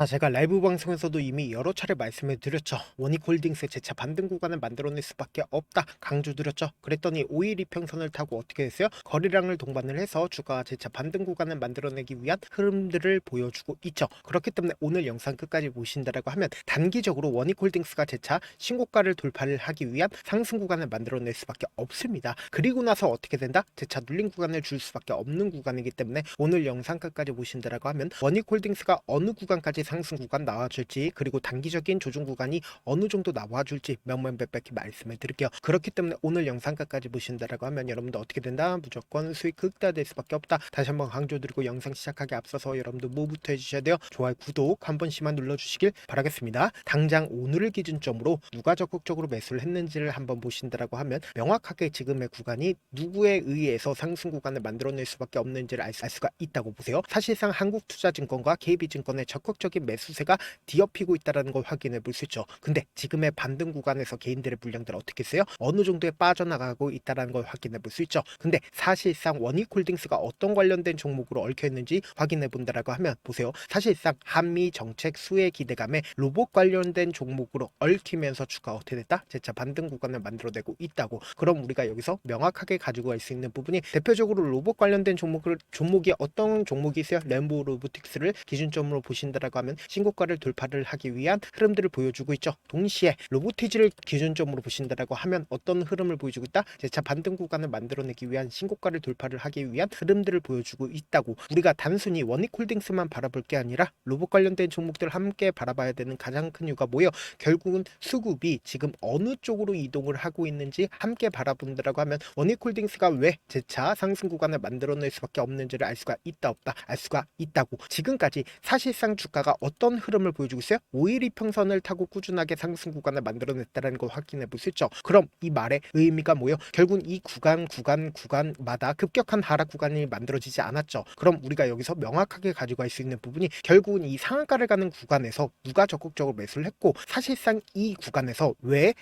제가 라이브 방송에서도 이미 여러 차례 말씀을 드렸죠. 원익홀딩스 재차 반등 구간을 만들어낼 수밖에 없다 강조드렸죠. 그랬더니 5일 이평선을 타고 어떻게 됐어요? 거래량을 동반을 해서 주가가 재차 반등 구간을 만들어내기 위한 흐름들을 보여주고 있죠. 그렇기 때문에 오늘 영상 끝까지 보신다라고 하면 단기적으로 원익홀딩스가 재차 신고가를 돌파를 하기 위한 상승 구간을 만들어낼 수밖에 없습니다. 그리고 나서 어떻게 된다? 재차 눌린 구간을 줄 수밖에 없는 구간이기 때문에 오늘 영상 끝까지 보신다라고 하면 원익홀딩스가 어느 구간까지 상승 구간 나와줄지, 그리고 단기적인 조정 구간이 어느 정도 나와줄지 명명백백히 말씀을 드릴게요. 그렇기 때문에 오늘 영상 끝까지 보신다라고 하면 여러분들 어떻게 된다? 무조건 수익 극대화될 수밖에 없다. 다시 한번 강조드리고 영상 시작하기 앞서서 여러분들 뭐부터 해주셔야 돼요? 좋아요, 구독 한 번씩만 눌러주시길 바라겠습니다. 당장 오늘을 기준점으로 누가 적극적으로 매수를 했는지를 한번 보신다라고 하면 명확하게 지금의 구간이 누구에 의해서 상승 구간을 만들어낼 수밖에 없는지를 알 수가 있다고 보세요. 사실상 한국투자증권과 KB증권의 적극적인 매수세가 뒤엎이고 있다는 걸 확인해 볼 수 있죠. 근데 지금의 반등 구간에서 개인들의 물량들 어떻게 써요? 어느 정도에 빠져나가고 있다는 걸 확인해 볼 수 있죠. 근데 사실상 원익홀딩스가 어떤 관련된 종목으로 얽혀 있는지 확인해 본다라고 하면 보세요. 사실상 한미 정책 수혜 기대감에 로봇 관련된 종목으로 얽히면서 주가 어떻게 됐다? 재차 반등 구간을 만들어내고 있다고. 그럼 우리가 여기서 명확하게 가지고 갈 수 있는 부분이 대표적으로 로봇 관련된 종목이 어떤 종목이 있어요? 램보 로보틱스를 기준점으로 보신다라고 하면 신고가를 돌파를 하기 위한 흐름들을 보여주고 있죠. 동시에 로보티지를 기준점으로 보신다라고 하면 어떤 흐름을 보여주고 있다? 재차 반등 구간을 만들어내기 위한 신고가를 돌파를 하기 위한 흐름들을 보여주고 있다고. 우리가 단순히 원익홀딩스만 바라볼 게 아니라 로봇 관련된 종목들을 함께 바라봐야 되는 가장 큰 이유가 뭐예요? 결국은 수급이 지금 어느 쪽으로 이동을 하고 있는지 함께 바라본다라고 하면 원익홀딩스가 왜 재차 상승 구간을 만들어낼 수밖에 없는지를 알 수가 있다 없다? 알 수가 있다고. 지금까지 사실상 주가가 어떤 흐름을 보여주고 있어요? 5일 이평선을 타고 꾸준하게 상승 구간을 만들어냈다는 걸 확인해 볼 수 있죠. 그럼 이 말의 의미가 뭐예요? 결국은 이 구간마다 급격한 하락 구간이 만들어지지 않았죠. 그럼 우리가 여기서 명확하게 가지고 갈 수 있는 부분이 결국은 이 상한가를 가는 구간에서 누가 적극적으로 매수를 했고, 사실상 이 구간에서 왜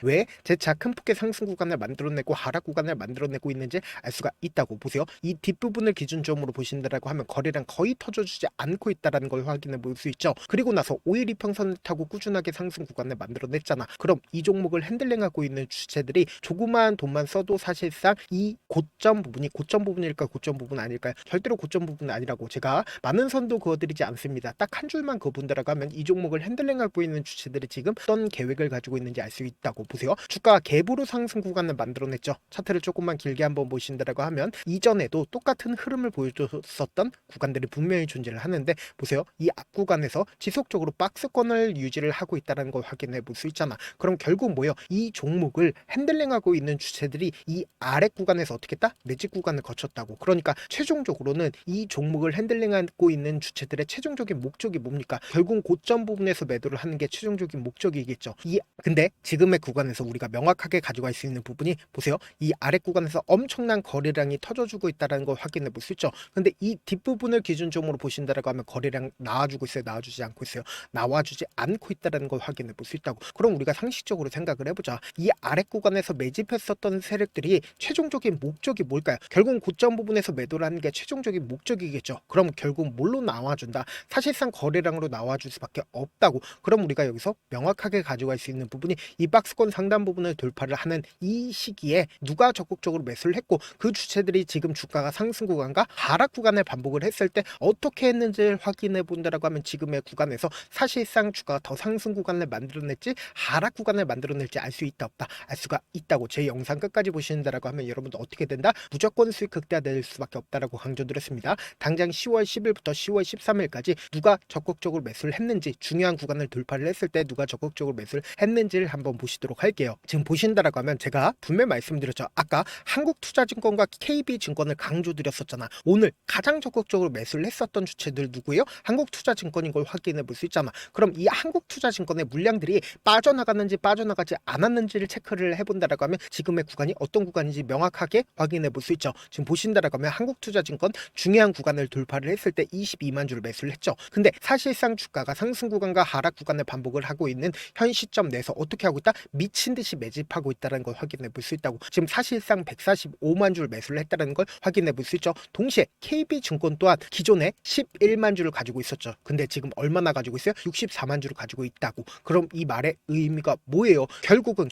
재차 큰 폭의 상승 구간을 만들어내고 하락 구간을 만들어내고 있는지 알 수가 있다고 보세요. 이 뒷부분을 기준점으로 보신다라고 하면 거래량 거의 터져주지 않고 있다는 걸 확인해 볼 수 있죠. 그리고 나서 5일 이평선을 타고 꾸준하게 상승 구간을 만들어냈잖아. 그럼 이 종목을 핸들링하고 있는 주체들이 조그마한 돈만 써도 사실상 이 고점 부분일까 고점 부분 아닐까요? 절대로 고점 부분은 아니라고 제가 많은 선도 그어드리지 않습니다. 딱 한 줄만 그어본다라고 하면 이 종목을 핸들링하고 있는 주체들이 지금 어떤 계획을 가지고 있는지 알 수 있다고 보세요. 주가가 갭으로 상승 구간을 만들어냈죠. 차트를 조금만 길게 한번 보신다라고 하면 이전에도 똑같은 흐름을 보여줬었던 구간들이 분명히 존재를 하는데 보세요. 이 앞 구간에서 지속적으로 박스권을 유지를 하고 있다는 걸 확인해 볼 수 있잖아. 그럼 결국 뭐예요? 이 종목을 핸들링하고 있는 주체들이 이 아래 구간에서 어떻게 했다? 매직 구간을 거쳤다고. 그러니까 최종적으로는 이 종목을 핸들링하고 있는 주체들의 최종적인 목적이 뭡니까? 결국 고점 부분에서 매도를 하는 게 최종적인 목적이겠죠. 근데 지금의 구간에서 우리가 명확하게 가져갈 수 있는 부분이 보세요. 이 아래 구간에서 엄청난 거래량이 터져주고 있다는 걸 확인해 볼 수 있죠. 근데 이 뒷부분을 기준점으로 보신다라고 하면 거래량 나와주고 있어요? 나와주지 않고 있어요? 나와주지 않고 있다는 걸 확인해 볼 수 있다고. 그럼 우리가 상식적으로 생각을 해보자. 이 아래 구간에서 매집했었던 세력들이 최종적인 목적이 뭘까요? 결국 고점 부분에서 매도를 하는 게 최종적인 목적이겠죠. 그럼 결국 뭘로 나와준다? 사실상 거래량으로 나와줄 수밖에 없다고. 그럼 우리가 여기서 명확하게 가져갈 수 있는 부분이 이 박스권 상단 부분을 돌파를 하는 이 시기에 누가 적극적으로 매수를 했고, 그 주체들이 지금 주가가 상승 구간과 하락 구간을 반복을 했을 때 어떻게 했는지를 확인해 본다라고 하면 지금의 구간에서 사실상 주가가 더 상승 구간을 만들어냈지 하락 구간을 만들어낼지 알 수 있다 없다? 알 수가 있다고. 제 영상 끝까지 보신다라고 하면 여러분들 어떻게 된다? 무조건 수익 극대화될 수밖에 없다라고 강조드렸습니다. 당장 10월 10일부터 10월 13일까지 누가 적극적으로 매수를 했는지, 중요한 구간을 돌파를 했을 때 누가 적극적으로 매수를 했는지를 한번 보시도록 할게요. 지금 보신다라고 하면 제가 분명히 말씀드렸죠. 아까 한국투자증권과 KB증권을 강조드렸었잖아. 오늘 가장 적극적으로 매수를 했었던 주체들 누구예요? 한국투자증권인 걸 확인해 볼 수 있잖아. 그럼 이 한국투자증권의 물량들이 빠져나갔는지 빠져나가지 않았는지를 체크를 해본다라고 하면 지금의 구간이 어떤 구간인지 명확하게 확인해 볼 수 있죠. 지금 보신다라고 하면 한국투자증권 중요한 구간을 돌파를 했을 때 22만 주를 매수를 했죠. 근데 사실상 주가가 상승 구간과 하락 구간을 반복을 하고 있는 현 시점 내에서 어떻게 하고 있다? 미친 듯이 매집하고 있다는 걸 확인해 볼 수 있다고. 지금 사실상 145만 주를 매수를 했다는 걸 확인해 볼 수 있죠. 동시에 KB증권 또한 기존에 11만 주를 가지고 있었죠. 근데 지금 얼마나 가지고 있어요? 64만 주를 가지고 있다고. 그럼 이 말의 의미가 뭐예요? 결국은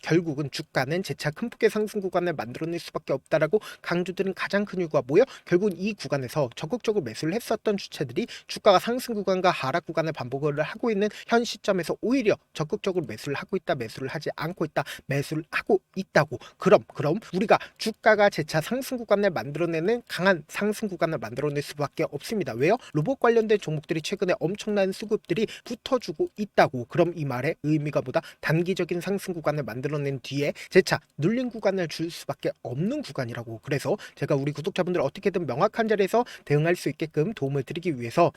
주가는 재차 큰 폭의 상승 구간을 만들어낼 수밖에 없다라고 강조드린 가장 큰 이유가 뭐예요? 결국은 이 구간에서 적극적으로 매수를 했었던 주체들이 주가가 상승 구간과 하락 구간을 반복을 하고 있는 현 시점에서 오히려 적극적으로 매수를 하고 있다, 매수를 하지 않고 있다, 매수를 하고 있다고. 그럼 우리가 주가가 재차 상승 구간을 만들어내는 강한 상승 구간을 만들어낼 수밖에 없습니다. 왜요? 로봇 관련된 종목들이 최근에 엄청난 수급들이 붙어주고 있다고. 그럼 이 말의 의미가 보다 단기적인 상승 구간을 만들어낸 뒤에 재차 눌린 구간을 줄 수밖에 없는 구간이라고. 그래서 제가 우리 구독자분들 어떻게든 명확한 자리에서 대응할 수 있게끔 도움을 드리기 위해서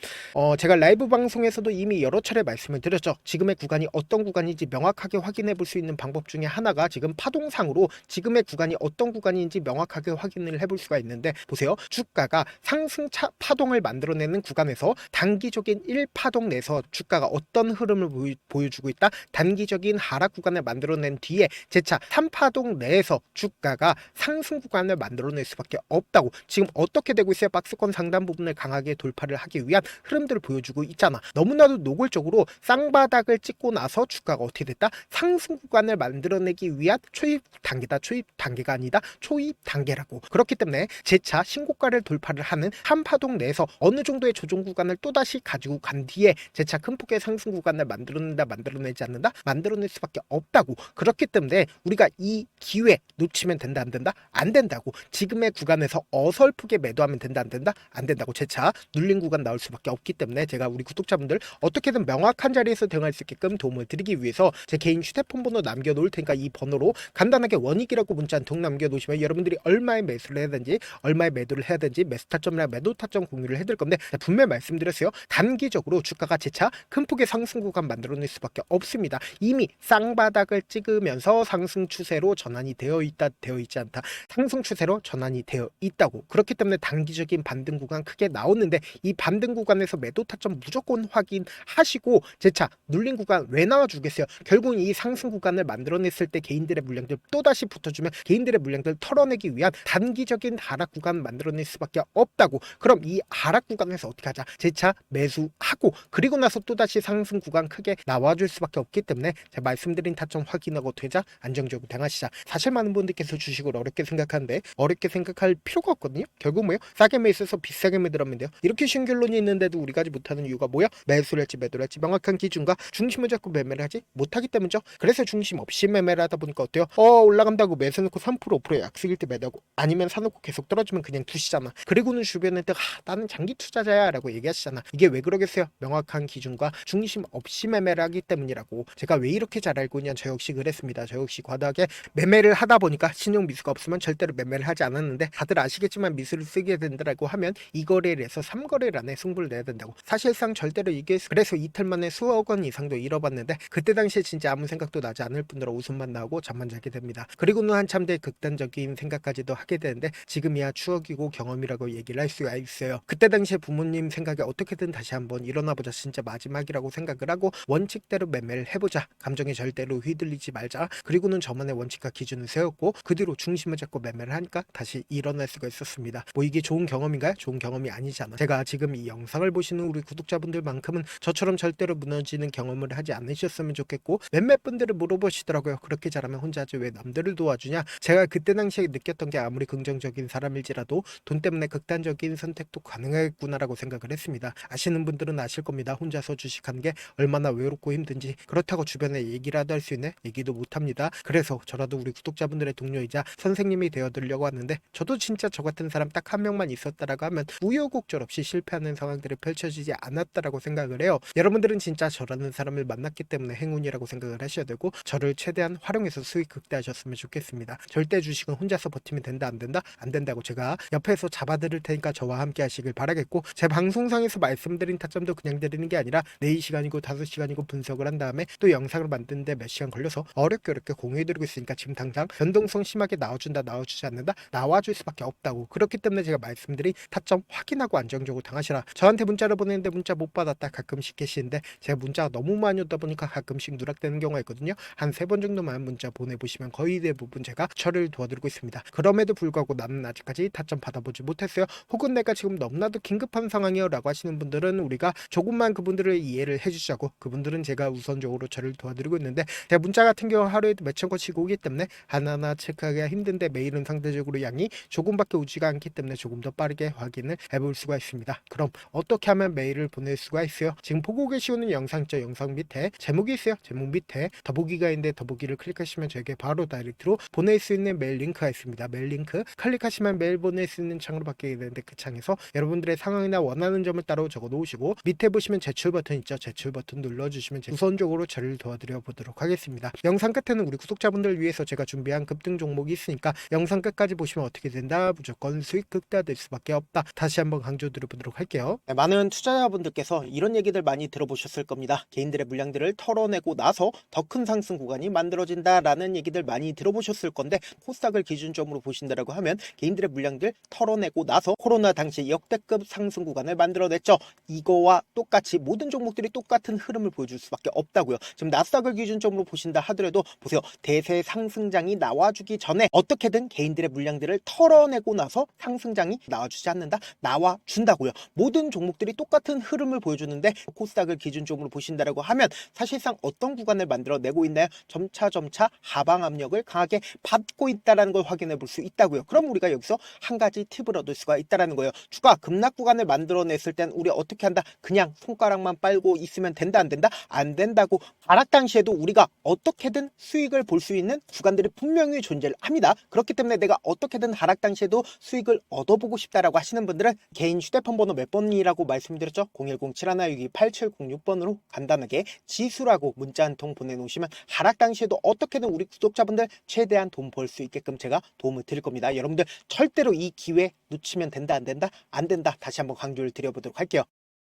제가 라이브 방송에서도 이미 여러 차례 말씀을 드렸죠. 지금의 구간이 어떤 구간인지 명확하게 확인해 볼 수 있는 방법 중에 하나가 지금 파동상으로 지금의 구간이 어떤 구간인지 명확하게 확인을 해볼 수가 있는데, 보세요. 주가가 상승차 파동을 만들어내는 구간에서 단기적인 1파동 내에서 주가가 어떤 흐름을 보여주고 있다, 단기적인 하락 구간을 만들어낸 뒤에 재차 3파동 내에서 주가가 상승 구간을 만들어낼 수밖에 없다고. 지금 어떻게 되고 있어요? 박스권 상단 부분을 강하게 돌파를 하기 위한 흐름들을 보여주고 있잖아. 너무나도 노골적으로 쌍바닥을 찍고 나서 주가가 어떻게 됐다? 상승 구간을 만들어내기 위한 초입 단계다. 초입 단계가 아니다. 초입 단계라고. 그렇기 때문에 재차 신고가를 돌파를 하는 한파동 내에서 어느 정도의 조정 구간을 또다시 가지고 간 뒤에 재차 큰 폭의 상승 구간을 만들어낸다, 만들어내지 않는다, 만들어낼 수밖에 없다고. 그렇기 때문에 우리가 이 기회 놓치면 된다, 안 된다? 안 된다고. 지금의 구간에서 어설프게 매도하면 된다, 안 된다? 안 된다고. 재차 눌린 구간 나올 수밖에 없기 때문에 제가 우리 구독자분들 어떻게든 명확한 자리에서 대응할 수 있게끔 도움을 드리기 위해서 제 개인 휴대폰 번호 남겨놓을 테니까 이 번호로 간단하게 원익이라고 문자 한 통 남겨놓으시면 여러분들이 얼마에 매수를 해야 되는지, 얼마에 매도를 해야 되는지, 매수 타점이나 매도 타점 공유를 해드릴 건데, 분명히 말씀드렸어요. 단기적으로 주가가 재차 큰 폭의 상승 구간 만들어낼 수밖에 없습니다. 이미 쌍바닥을 찍으면서 상승 추세로 전환이 되어 있다, 되어 있지 않다, 상승 추세로 전환이 되어 있다고. 그렇기 때문에 단기적인 반등 구간 크게 나오는데, 이 반등 구간에서 매도 타점 무조건 확인하시고 재차 눌린 구간 왜 나와주겠어요? 결국 이 상승 구간을 만들어냈을 때 개인들의 물량들 또다시 붙어주면 개인들의 물량들 털어내기 위한 단기적인 하락 구간 만들어낼 수밖에 없다고. 그럼 이 하락 구간에서 어떻게 하자? 재차 매수하고, 그리고 나서 또다시 상승 구간 크게 나와줄 수밖에 없기 때문에 제가 말씀드린 타점 확인하고 되자 안정적으로 대응하시자. 사실 많은 분들께서 주식을 어렵게 생각하는데 어렵게 생각할 필요가 없거든요. 결국 뭐예요? 싸게 매수해서 비싸게 매도하면 돼요. 이렇게 쉬운 결론이 있는데도 우리가 하지 못하는 이유가 뭐야? 매수를 할지 매도를 할지 명확한 기준과 중심을 잡고 매매를 하지 못하기 때문이죠. 그래서 중심 없이 매매를 하다 보니까 어때요? 올라간다고 매수 놓고 3% 5% 약속일 때 매도하고, 아니면 사놓고 계속 떨어지면 그냥 두시잖아. 그리고는 주변에 나는 장기 투자자야 라고 얘기하시잖아. 이게 왜 그러겠어요? 명확한 기준과 중심 없이 매매를 하기 때문이라고. 제가 왜 이렇게 잘 알고 있냐, 저 역시 그랬습니다. 저 역시 과도하게 매매를 하다 보니까 신용 미수가 없으면 절대로 매매를 하지 않았는데, 다들 아시겠지만 미수를 쓰게 된다라고 하면 2거래를 해서 3거래를 안에 승부를 내야 된다고. 사실상 절대로 이게, 그래서 이틀 만에 수억 원 이상도 잃어봤는데, 그때 당시에 진짜 아무 생각도 나지 않을 뿐더러 웃음만 나오고 잠만 자게 됩니다. 그리고는 한참 뒤에 극단적인 생각까지도 하게 되는데, 지금이야 추억이고 경험이라고 얘기를 할 수가 있어요. 그때 당시에 부모님 생각에 어떻게든 다시 한번 일어나보자, 진짜 마지막이라고 생각을 하고 원칙대로 매매를 해보자, 감정에 절대로 휘둘리지 말자, 그리고는 저만의 원칙과 기준을 세웠고 그 뒤로 중심을 잡고 매매를 하니까 다시 일어날 수가 있었습니다. 뭐 이게 좋은 경험인가요? 좋은 경험이 아니잖아. 제가 지금 이 영상을 보시는 우리 구독자분들만큼은 저처럼 절대로 무너지는 경험을 하지 않으셨으면 좋겠고, 몇몇 분들을 물어보시더라고요. 그렇게 잘하면 혼자 하지 왜 남들을 도와주냐. 제가 그때 당시에 느꼈던 게, 아무리 긍정적인 사람일지라도 돈 때문에 극단적인 선택도 가능하겠구나라고 생각을 했습니다. 아시는 분들은 아실 겁니다. 혼자서 주식하는 게 얼마나 외롭고 힘든지. 그렇다고 주변에 얘기라도 할 수 있는 얘기도 못합니다. 그래서 저라도 우리 구독자분들의 동료이자 선생님이 되어드리려고 하는데, 저도 진짜 저 같은 사람 딱 한 명만 있었다라고 하면 우여곡절 없이 실패하는 상황들이 펼쳐지지 않았다라고 생각을 해요. 여러분들은 진짜 저라는 사람을 만났기 때문에 행운이라고 생각을 하셔야 되고, 저를 최대한 활용해서 수익 극대화하셨으면 좋겠습니다. 절대 주식은 혼자서 버티면 된다, 안 된다? 안 된다고. 제가 옆에서 잡아드릴 테니까 저와 함께 하시길 바라겠고, 제 방송상에서 말씀드린 타점도 그냥 드리는 게 아니라 4시간이고 5시간이고 분석을 한 다음에 또 영상을 만드는데 몇 시간 걸려서 어렵게 공유해드리고 있으니까, 지금 당장 변동성 심하게 나와준다, 나와주지 않는다, 나와줄 수밖에 없다고. 그렇기 때문에 제가 말씀드린 타점 확인하고 안정적으로 당하시라. 저한테 문자를 보내는데 문자 못 받았다 가끔씩 계시는데, 제가 문자가 너무 많이 오다 보니까 가끔씩 누락되는 경우가 있거든요. 한 3번 정도만 문자 보내보시면 거의 대부분 제가 처리를 도와드리고 있습니다. 그럼에도 불구하고 나는 아직까지 타점 받아보지 못했어요. 혹은 내가 지금 너무나도 긴급한 상황이요 라고 하시는 분들은 우리가 조금만 조금만 그분들을 이해를 해주자고, 그분들은 제가 우선적으로 저를 도와드리고 있는데, 제 문자 같은 경우 하루에도 몇천 건씩 오기 때문에 하나하나 체크하기가 힘든데, 메일은 상대적으로 양이 조금밖에 오지가 않기 때문에 조금 더 빠르게 확인을 해볼 수가 있습니다. 그럼 어떻게 하면 메일을 보낼 수가 있어요? 지금 보고 계시는 영상 있죠? 영상 밑에 제목이 있어요. 제목 밑에 더보기가 있는데 더보기를 클릭하시면 저에게 바로 다이렉트로 보낼 수 있는 메일 링크가 있습니다. 메일 링크 클릭하시면 메일 보낼 수 있는 창으로 바뀌게 되는데, 그 창에서 여러분들의 상황이나 원하는 점을 따로 적어 놓으시고 밑에 보시면 제출 버튼 있죠? 제출 버튼 눌러주시면 우선적으로 저를 도와드려 보도록 하겠습니다. 영상 끝에는 우리 구독자분들 위해서 제가 준비한 급등 종목이 있으니까 영상 끝까지 보시면 어떻게 된다? 무조건 수익 극대화될 수밖에 없다. 다시 한번 강조드려 보도록 할게요. 네, 많은 투자자분들께서 이런 얘기들 많이 들어보셨을 겁니다. 개인들의 물량들을 털어내고 나서 더 큰 상승 구간이 만들어진다라는 얘기들 많이 들어보셨을 건데, 코스닥을 기준점으로 보신다라고 하면 개인들의 물량들 털어내고 나서 코로나 당시 역대급 상승 구간을 만들어냈죠. 이거와 똑같이 모든 종목들이 똑같은 흐름을 보여줄 수밖에 없다고요. 지금 나스닥을 기준점으로 보신다 하더라도 보세요. 대세 상승장이 나와주기 전에 어떻게든 개인들의 물량들을 털어내고 나서 상승장이 나와주지 않는다? 나와준다고요. 모든 종목들이 똑같은 흐름을 보여주는데, 코스닥을 기준점으로 보신다라고 하면 사실상 어떤 구간을 만들어내고 있나요? 점차 하방 압력을 강하게 받고 있다는 걸 확인해 볼 수 있다고요. 그럼 우리가 여기서 한 가지 팁을 얻을 수가 있다는 거예요. 주가 급락 구간을 만들어냈을 땐 우리 어떻게 한다? 그냥 손가락만 빨고 있으면 된다, 안 된다? 안 된다고. 하락 당시에도 우리가 어떻게든 수익을 볼 수 있는 구간들이 분명히 존재를 합니다. 그렇기 때문에 내가 어떻게든 하락 당시에도 수익을 얻어보고 싶다라고 하시는 분들은 개인 휴대폰 번호 몇 번이라고 말씀드렸죠? 010-7162-8706번으로 간단하게 지수라고 문자 한 통 보내놓으시면 하락 당시에도 어떻게든 우리 구독자분들 최대한 돈 벌 수 있게끔 제가 도움을 드릴 겁니다. 여러분들 절대로 이 기회 놓치면 된다, 안 된다? 안 된다. 다시 한번 강조를 드려보도록 할게요.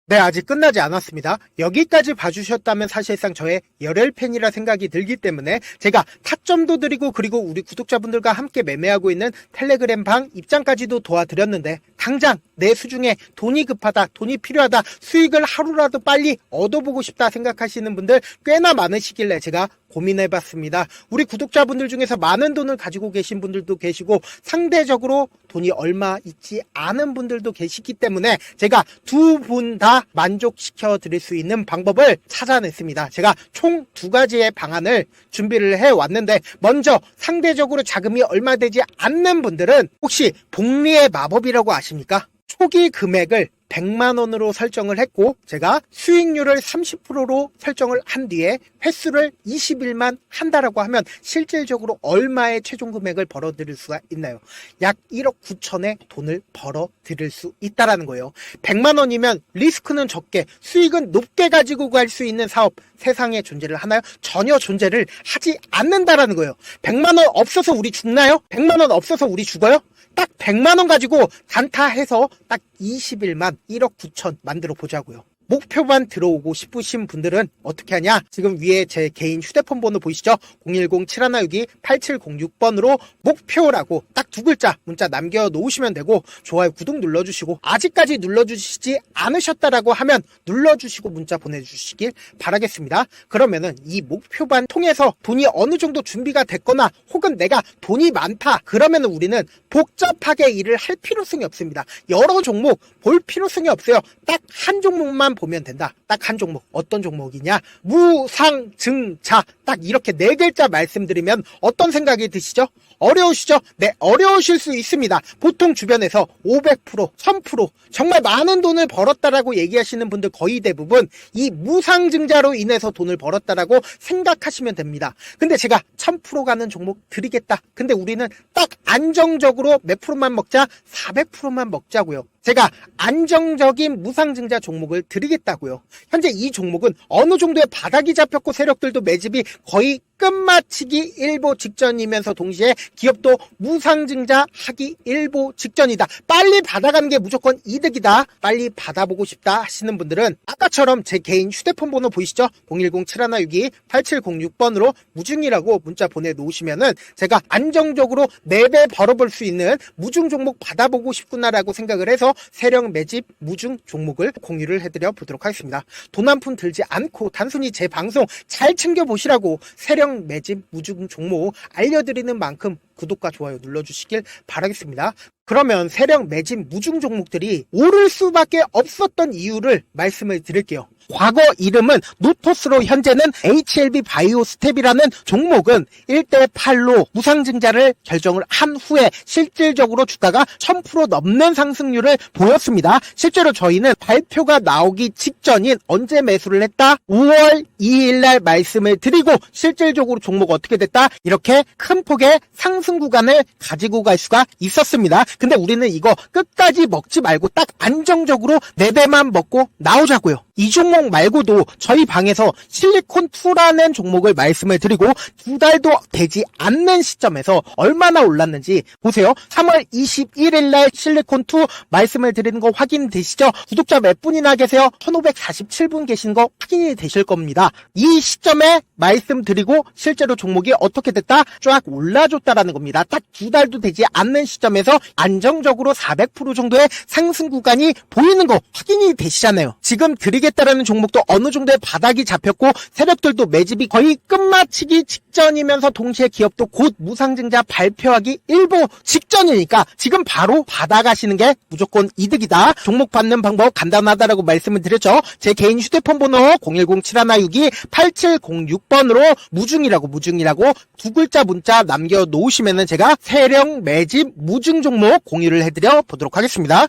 네, 아직 끝나지 않았습니다. 여기까지 봐주셨다면 사실상 저의 열혈 팬이라 생각이 들기 때문에 제가 타점도 드리고, 그리고 우리 구독자분들과 함께 매매하고 있는 텔레그램 방 입장까지도 도와드렸는데, 당장 내 수중에 돈이 급하다, 돈이 필요하다, 수익을 하루라도 빨리 얻어보고 싶다 생각하시는 분들 꽤나 많으시길래 제가 고민해봤습니다. 우리 구독자분들 중에서 많은 돈을 가지고 계신 분들도 계시고, 상대적으로 돈이 얼마 있지 않은 분들도 계시기 때문에 제가 두 분 다 만족시켜 드릴 수 있는 방법을 찾아냈습니다. 제가 총 두 가지의 방안을 준비를 해왔는데, 먼저 상대적으로 자금이 얼마 되지 않는 분들은 혹시 복리의 마법이라고 아십니까? 초기 금액을 100만원으로 설정을 했고, 제가 수익률을 30%로 설정을 한 뒤에 횟수를 20일만 한다라고 하면 실질적으로 얼마의 최종 금액을 벌어들일 수가 있나요? 약 1억 9천의 돈을 벌어들일 수 있다라는 거예요. 100만원이면 리스크는 적게 수익은 높게 가지고 갈 수 있는 사업, 세상에 존재를 하나요? 전혀 존재를 하지 않는다라는 거예요. 100만원 없어서 우리 죽나요? 100만원 없어서 우리 죽어요? 딱 100만원 가지고 단타해서 딱 20일만 1억 9천 만들어 보자고요. 목표만 들어오고 싶으신 분들은 어떻게 하냐? 지금 위에 제 개인 휴대폰 번호 보이시죠? 010-7162-8706번으로 목표라고 딱 두 글자 문자 남겨놓으시면 되고, 좋아요, 구독 눌러주시고, 아직까지 눌러주시지 않으셨다라고 하면 눌러주시고 문자 보내주시길 바라겠습니다. 그러면은 이 목표반 통해서 돈이 어느 정도 준비가 됐거나, 혹은 내가 돈이 많다, 그러면은 우리는 복잡하게 일을 할 필요성이 없습니다. 여러 종목 볼 필요성이 없어요. 딱 한 종목만 보면 된다. 딱 한 종목. 어떤 종목이냐? 무상증자. 딱 이렇게 네 글자 말씀드리면 어떤 생각이 드시죠? 어려우시죠? 네, 어려우실 수 있습니다. 보통 주변에서 500%, 1000% 정말 많은 돈을 벌었다라고 얘기하시는 분들 거의 대부분 이 무상증자로 인해서 돈을 벌었다라고 생각하시면 됩니다. 근데 제가 1000% 가는 종목 드리겠다. 근데 우리는 딱 안정적으로 몇 프로만 먹자? 400%만 먹자고요. 제가 안정적인 무상증자 종목을 드리겠다고요. 현재 이 종목은 어느 정도의 바닥이 잡혔고 세력들도 매집이 거의 끝마치기 일보 직전이면서 동시에 기업도 무상증자 하기 일보 직전이다. 빨리 받아가는 게 무조건 이득이다. 빨리 받아보고 싶다 하시는 분들은 아까처럼 제 개인 휴대폰 번호 보이시죠? 010-7162-8706번으로 무중이라고 문자 보내놓으시면은 제가 안정적으로 4배 벌어볼 수 있는 무중 종목 받아보고 싶구나라고 생각을 해서 세력 매집 무중 종목을 공유를 해드려 보도록 하겠습니다. 돈 한 푼 들지 않고 단순히 제 방송 잘 챙겨보시라고 세력 매집 무중 종목 알려드리는 만큼 구독과 좋아요 눌러주시길 바라겠습니다. 그러면 세력 매집 무중 종목들이 오를 수밖에 없었던 이유를 말씀을 드릴게요. 과거 이름은 노토스로 현재는 HLB 바이오스텝이라는 종목은 1대8로 무상증자를 결정을 한 후에 실질적으로 주가가 1000% 넘는 상승률을 보였습니다. 실제로 저희는 발표가 나오기 직전인 언제 매수를 했다? 5월 2일 날 말씀을 드리고 실질적으로 종목 어떻게 됐다? 이렇게 큰 폭의 상승 구간을 가지고 갈 수가 있었습니다. 근데 우리는 이거 끝까지 먹지 말고 딱 안정적으로 4배만 먹고 나오자고요. 이 종목 말고도 저희 방에서 실리콘2라는 종목을 말씀을 드리고 2달도 되지 않는 시점에서 얼마나 올랐는지 보세요. 3월 21일 날 실리콘2 말씀을 드리는 거 확인되시죠? 구독자 몇 분이나 계세요? 1547분 계신 거 확인이 되실 겁니다. 이 시점에 말씀드리고 실제로 종목이 어떻게 됐다? 쫙 올라줬다라는 겁니다. 딱 2달도 되지 않는 시점에서 안정적으로 400% 정도의 상승 구간이 보이는 거 확인이 되시잖아요. 지금 드리겠다라는 종목도 어느 정도의 바닥이 잡혔고 세력들도 매집이 거의 끝마치기 직전이면서 동시에 기업도 곧 무상증자 발표하기 일보 직전이니까 지금 바로 받아가시는 게 무조건 이득이다. 종목 받는 방법 간단하다라고 말씀을 드렸죠. 제 개인 휴대폰 번호 010-7162-8706번으로 무중이라고 두 글자 문자 남겨놓으시면은 제가 세력 매집 무중 종목 공유를 해드려 보도록 하겠습니다.